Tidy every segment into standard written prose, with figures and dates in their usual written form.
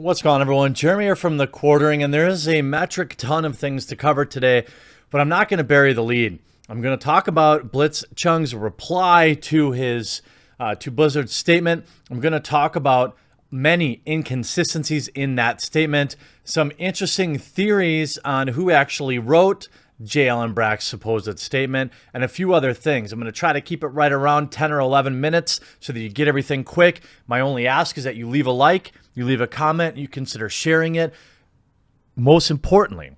What's going on, everyone? Jeremy here from The Quartering, and there is a metric ton of things to cover today, but I'm not going to bury the lead. I'm going to talk about Blitzchung's reply to his to Blizzard's statement. I'm going to talk about many inconsistencies in that statement, some interesting theories on who actually wrote J. Allen Brack's supposed statement, and a few other things. I'm going to try to keep it right around 10 or 11 minutes so that you get everything quick. My only ask is that you leave a like, you leave a comment, you consider sharing it. Most importantly,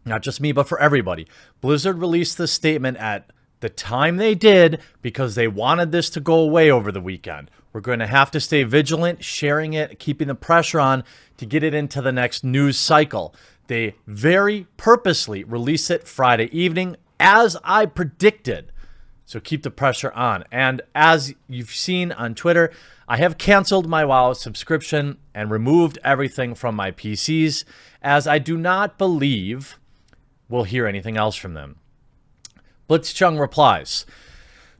not just me, but for everybody, Blizzard released this statement at the time they did because they wanted this to go away over the weekend. We're going to have to stay vigilant, sharing it, keeping the pressure on to get it into the next news cycle. They very purposely released it Friday evening, as I predicted. So keep the pressure on. And as you've seen on Twitter, I have canceled my WoW subscription and removed everything from my PCs, as I do not believe we'll hear anything else from them. Blitzchung replies,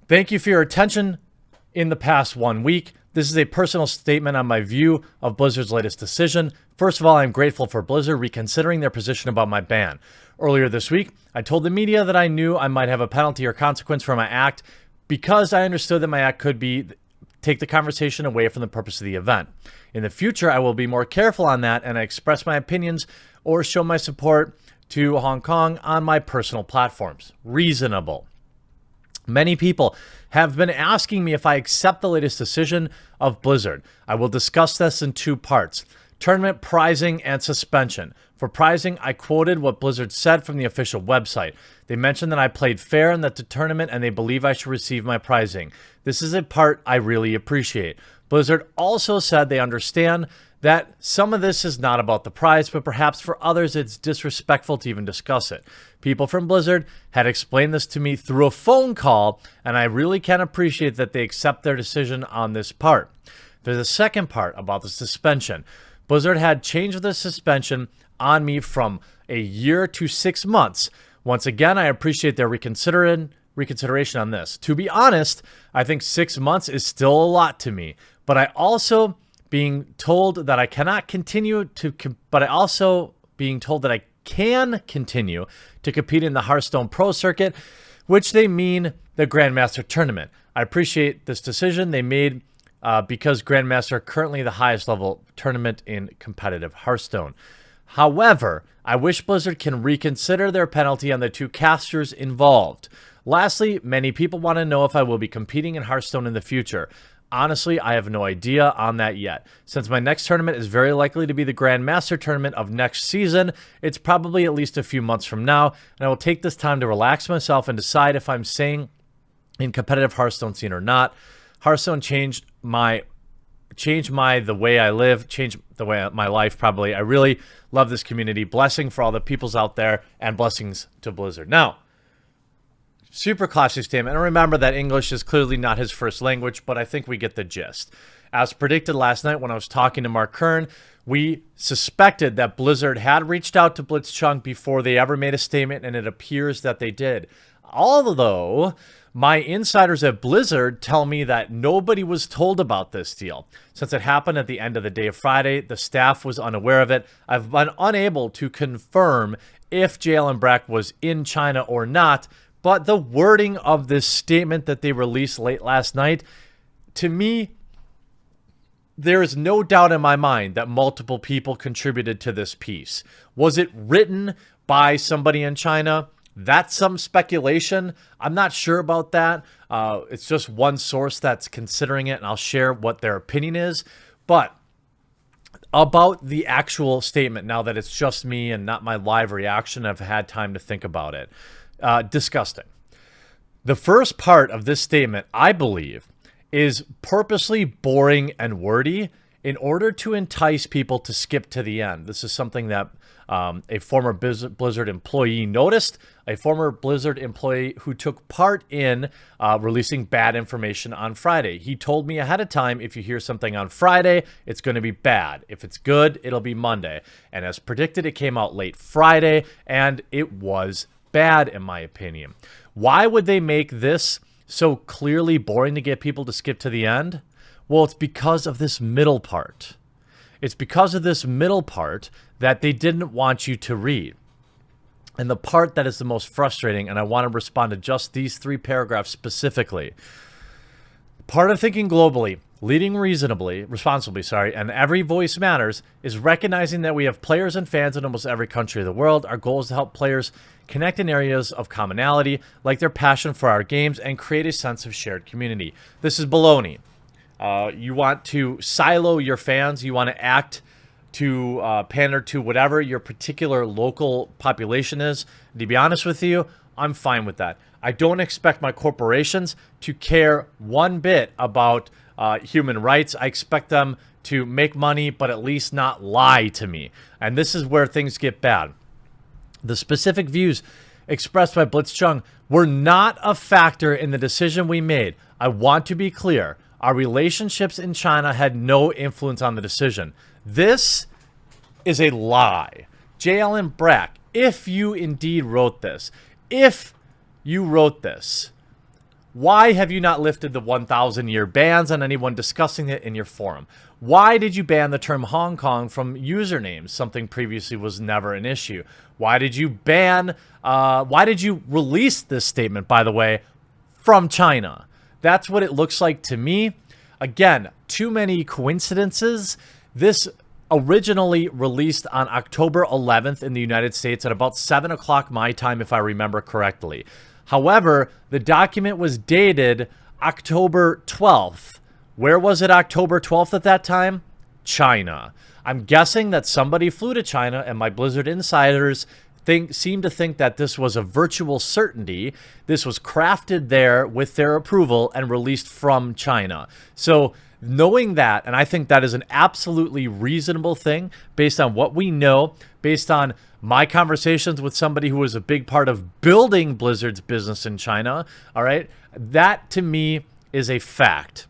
"Thank you for your attention in the past 1 week. This is a personal statement on my view of Blizzard's latest decision. First of all, I'm grateful for Blizzard reconsidering their position about my ban. Earlier this week, I told the media that I knew I might have a penalty or consequence for my act because I understood that my act could be take the conversation away from the purpose of the event. In the future, I will be more careful on that, and I express my opinions or show my support to Hong Kong on my personal platforms." Reasonable. Many people have been asking me if I accept the latest decision of Blizzard. I will discuss this in two parts: tournament prizing and suspension. For prizing, I quoted what Blizzard said from the official website. They mentioned that I played fair in the tournament and they believe I should receive my prizing. This is a part I really appreciate. Blizzard also said they understand that some of this is not about the prize, but perhaps for others it's disrespectful to even discuss it. People from Blizzard had explained this to me through a phone call, and I really can appreciate that they accept their decision on this part. There's a second part about the suspension. Blizzard had changed the suspension on me from a year to 6 months. Once again, I appreciate their reconsideration on this. To be honest, I think 6 months is still a lot to me, but I also being told that I cannot continue to, being told that I can continue to compete in the Hearthstone Pro Circuit, which they mean the Grandmaster Tournament. I appreciate this decision they made because Grandmaster are currently the highest level tournament in competitive Hearthstone. However, I wish Blizzard can reconsider their penalty on the two casters involved. Lastly, many people want to know if I will be competing in Hearthstone in the future. Honestly, I have no idea on that yet. Since my next tournament is very likely to be the Grandmaster Tournament of next season, it's probably at least a few months from now, and I will take this time to relax myself and decide if I'm staying in competitive Hearthstone scene or not. Hearthstone changed the way I live, changed the way my life probably. I really love this community. Blessing for all the peoples out there, and blessings to Blizzard. Now, super classy statement. And remember that English is clearly not his first language, but I think we get the gist. As predicted last night when I was talking to Mark Kern, we suspected that Blizzard had reached out to Blitzchung before they ever made a statement, and it appears that they did. Although my insiders at Blizzard tell me that nobody was told about this deal. Since it happened at the end of the day of Friday, the staff was unaware of it. I've been unable to confirm if J. Allen Brack was in China or not, but the wording of this statement that they released late last night, to me, there is no doubt in my mind that multiple people contributed to this piece. Was it written by somebody in China? That's some speculation. I'm not sure about that. It's just one source that's considering it, and I'll share what their opinion is. But about the actual statement, now that it's just me and not my live reaction, I've had time to think about it. Disgusting. The first part of this statement, I believe, is purposely boring and wordy in order to entice people to skip to the end. This is something that a former Blizzard employee noticed, a former Blizzard employee who took part in releasing bad information on Friday. He told me ahead of time, if you hear something on Friday, it's going to be bad. If it's good, it'll be Monday. And as predicted, it came out late Friday, and it was bad, in my opinion. Why would they make this so clearly boring to get people to skip to the end? Well, it's because of this middle part. It's because of this middle part that they didn't want you to read. And the part that is the most frustrating, and I want to respond to just these 3 paragraphs specifically. Part of thinking globally, leading responsibly, and every voice matters, is recognizing that we have players and fans in almost every country of the world. Our goal is to help players connect in areas of commonality, like their passion for our games, and create a sense of shared community. This is baloney. You want to silo your fans. You want to act to pander to whatever your particular local population is. To be honest with you, I'm fine with that. I don't expect my corporations to care one bit about human rights. I expect them to make money, but at least not lie to me. And this is where things get bad. The specific views expressed by Blitzchung were not a factor in the decision we made. I want to be clear. Our relationships in China had no influence on the decision. This is a lie. J. Allen Brack, if you indeed wrote this, why have you not lifted the 1,000-year bans on anyone discussing it in your forum? Why did you ban the term Hong Kong from usernames? Something previously was never an issue. Why did you release this statement, by the way, from China? That's what it looks like to me. Again, too many coincidences. This originally released on October 11th in the United States at about 7 o'clock my time, if I remember correctly. However, the document was dated October 12th. Where was it October 12th at that time? China. I'm guessing that somebody flew to China, and my Blizzard insiders seem to think that this was a virtual certainty. This was crafted there with their approval and released from China. So knowing that, and I think that is an absolutely reasonable thing based on what we know, based on my conversations with somebody who was a big part of building Blizzard's business in China, all right, that to me is a fact.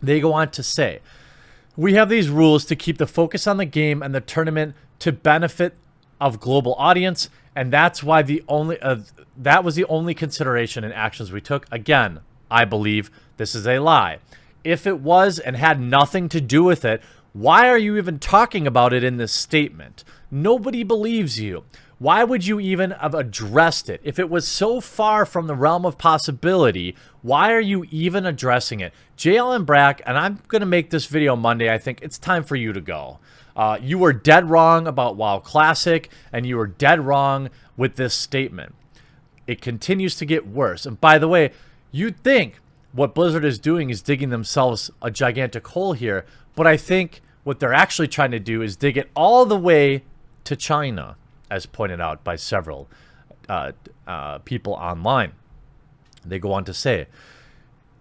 They go on to say, we have these rules to keep the focus on the game and the tournament to benefit of global audience, and that's why that was the only consideration and actions we took. Again, I believe this is a lie. If it was and had nothing to do with it, why are you even talking about it in this statement? Nobody believes you. Why would you even have addressed it? If it was so far from the realm of possibility, why are you even addressing it? J. Allen Brack, and I'm going to make this video Monday, I think it's time for you to go. You were dead wrong about WoW Classic, and you were dead wrong with this statement. It continues to get worse. And by the way, you'd think what Blizzard is doing is digging themselves a gigantic hole here, but I think what they're actually trying to do is dig it all the way to China, as pointed out by several people online. They go on to say,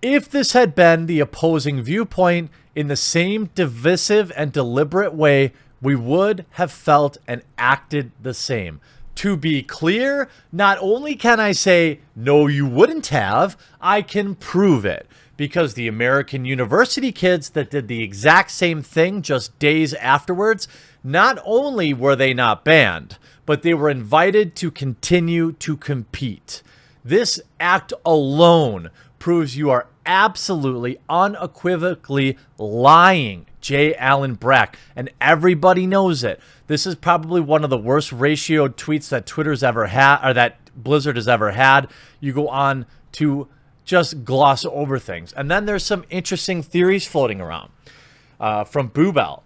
if this had been the opposing viewpoint in the same divisive and deliberate way, we would have felt and acted the same. To be clear, not only can I say, no, you wouldn't have, I can prove it. Because the American University kids that did the exact same thing just days afterwards, not only were they not banned, but they were invited to continue to compete. This act alone proves you are absolutely, unequivocally lying, J. Allen Brack, and everybody knows it. This is probably one of the worst ratioed tweets that Twitter's ever had, or that Blizzard has ever had. You go on to just gloss over things. And then there's some interesting theories floating around from Boobell.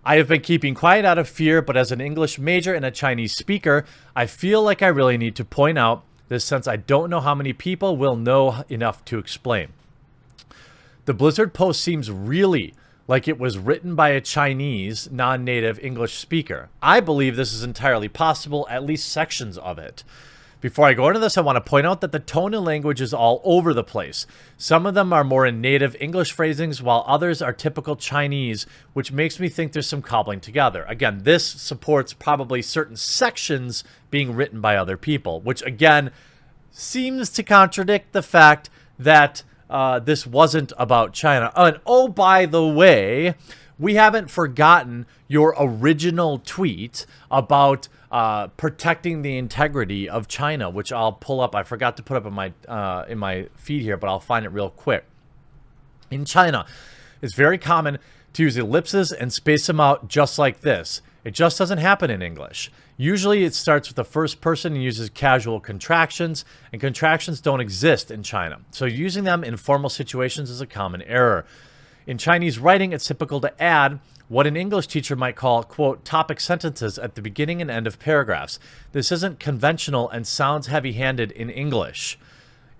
I have been keeping quiet out of fear, but as an English major and a Chinese speaker, I feel like I really need to point out this since I don't know how many people will know enough to explain. The Blizzard post seems really like it was written by a Chinese non-native English speaker. I believe this is entirely possible, at least sections of it. Before I go into this, I want to point out that the tone and language is all over the place. Some of them are more in native English phrasings, while others are typical Chinese, which makes me think there's some cobbling together. Again, this supports probably certain sections being written by other people, which again seems to contradict the fact that this wasn't about China. And oh, by the way, we haven't forgotten your original tweet about protecting the integrity of China, which I'll pull up. I forgot to put up in my feed here, but I'll find it real quick. In China, it's very common to use ellipses and space them out just like this. It just doesn't happen in English. Usually it starts with the first person and uses casual contractions, and contractions don't exist in China. So using them in formal situations is a common error. In Chinese writing, it's typical to add what an English teacher might call, quote, topic sentences at the beginning and end of paragraphs. This isn't conventional and sounds heavy-handed in English.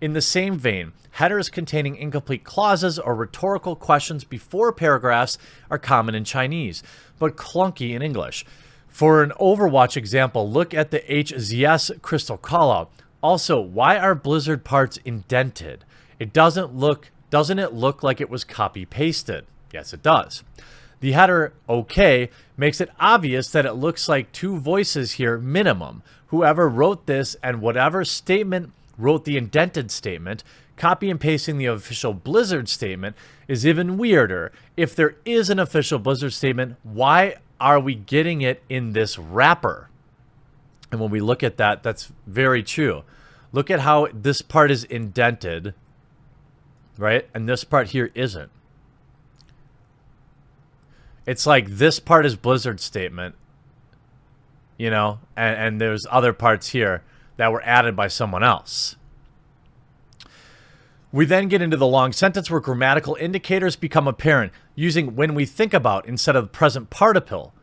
In the same vein, headers containing incomplete clauses or rhetorical questions before paragraphs are common in Chinese, but clunky in English. For an Overwatch example, look at the HZS crystal callout. Also, why are Blizzard parts indented? Doesn't it look like it was copy-pasted? Yes, it does. The header, okay, makes it obvious that it looks like two voices here minimum. Whoever wrote this and whatever statement wrote the indented statement, copy and pasting the official Blizzard statement is even weirder. If there is an official Blizzard statement, why are we getting it in this wrapper? And when we look at that, that's very true. Look at how this part is indented, right? And this part here isn't. It's like this part is Blizzard statement, you know, and there's other parts here that were added by someone else. We then get into the long sentence where grammatical indicators become apparent, using when we think about instead of the present participle.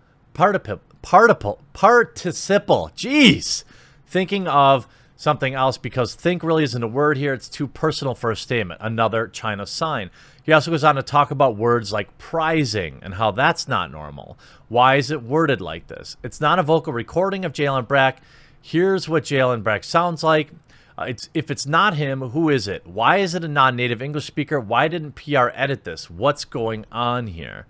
Jeez! Thinking of something else, because think really isn't a word here. It's too personal for a statement. Another China sign. He also goes on to talk about words like prizing and how that's not normal. Why is it worded like this? It's not a vocal recording of Jalen Brack. Here's what Jalen Brack sounds like. If it's not him, who is it? Why is it a non-native English speaker? Why didn't PR edit this? What's going on here?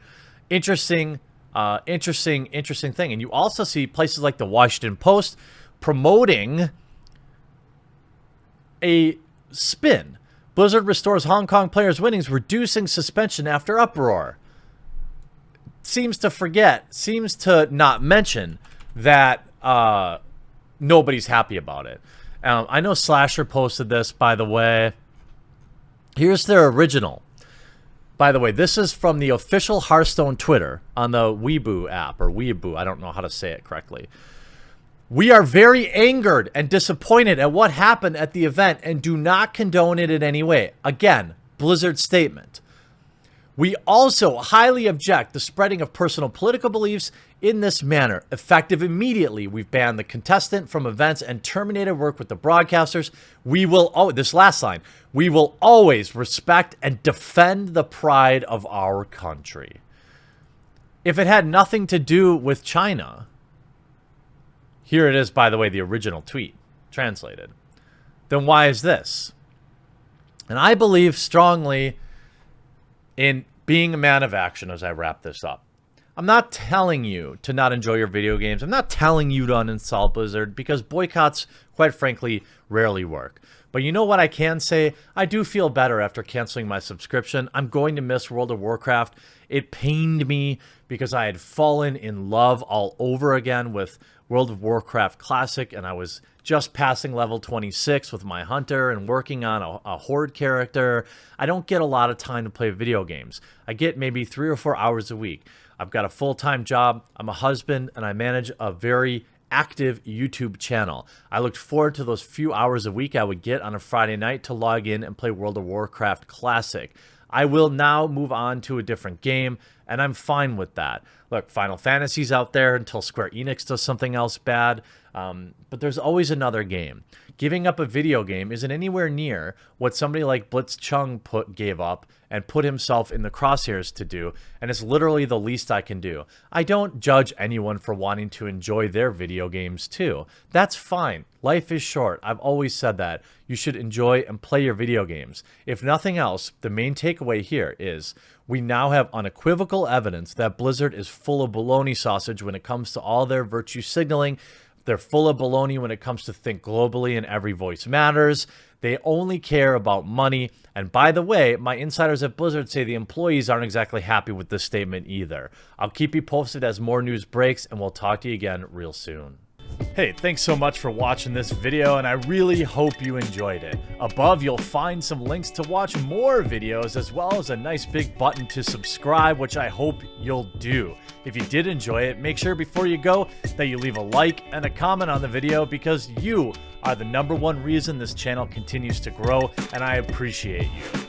Interesting thing. And you also see places like the Washington Post promoting a spin. Blizzard restores Hong Kong players' winnings, reducing suspension after uproar. Seems to not mention that nobody's happy about it. I know Slasher posted this, by the way. Here's their original. By the way, this is from the official Hearthstone Twitter on the Weibo app, or Weibo, I don't know how to say it correctly. We are very angered and disappointed at what happened at the event and do not condone it in any way. Again, Blizzard statement. We also highly object the spreading of personal political beliefs in this manner. Effective immediately, we've banned the contestant from events and terminated work with the broadcasters. We will, this last line, we will always respect and defend the pride of our country. If it had nothing to do with China, here it is, by the way, the original tweet, translated, then why is this? And I believe strongly in being a man of action as I wrap this up. I'm not telling you to not enjoy your video games. I'm not telling you to uninstall Blizzard, because boycotts, quite frankly, rarely work. But you know what I can say? I do feel better after canceling my subscription. I'm going to miss World of Warcraft. It pained me because I had fallen in love all over again with World of Warcraft Classic, and I was just passing level 26 with my hunter and working on a horde character. I don't get a lot of time to play video games. I get maybe 3 or 4 hours a week. I've got a full-time job. I'm a husband, and I manage a very active YouTube channel. I looked forward to those few hours a week I would get on a Friday night to log in and play World of Warcraft Classic. I will now move on to a different game, and I'm fine with that. Look, Final Fantasy's out there until Square Enix does something else bad, but there's always another game. Giving up a video game isn't anywhere near what somebody like Blitzchung gave up and put himself in the crosshairs to do, and it's literally the least I can do. I don't judge anyone for wanting to enjoy their video games too. That's fine. Life is short. I've always said that. You should enjoy and play your video games. If nothing else, the main takeaway here is we now have unequivocal evidence that Blizzard is full of baloney sausage when it comes to all their virtue signaling. They're full of baloney when it comes to think globally and every voice matters. They only care about money. And by the way, my insiders at Blizzard say the employees aren't exactly happy with this statement either. I'll keep you posted as more news breaks, and we'll talk to you again real soon. Hey, thanks so much for watching this video, and I really hope you enjoyed it. Above, you'll find some links to watch more videos, as well as a nice big button to subscribe, which I hope you'll do. If you did enjoy it, make sure before you go that you leave a like and a comment on the video, because you are the #1 reason this channel continues to grow, and I appreciate you.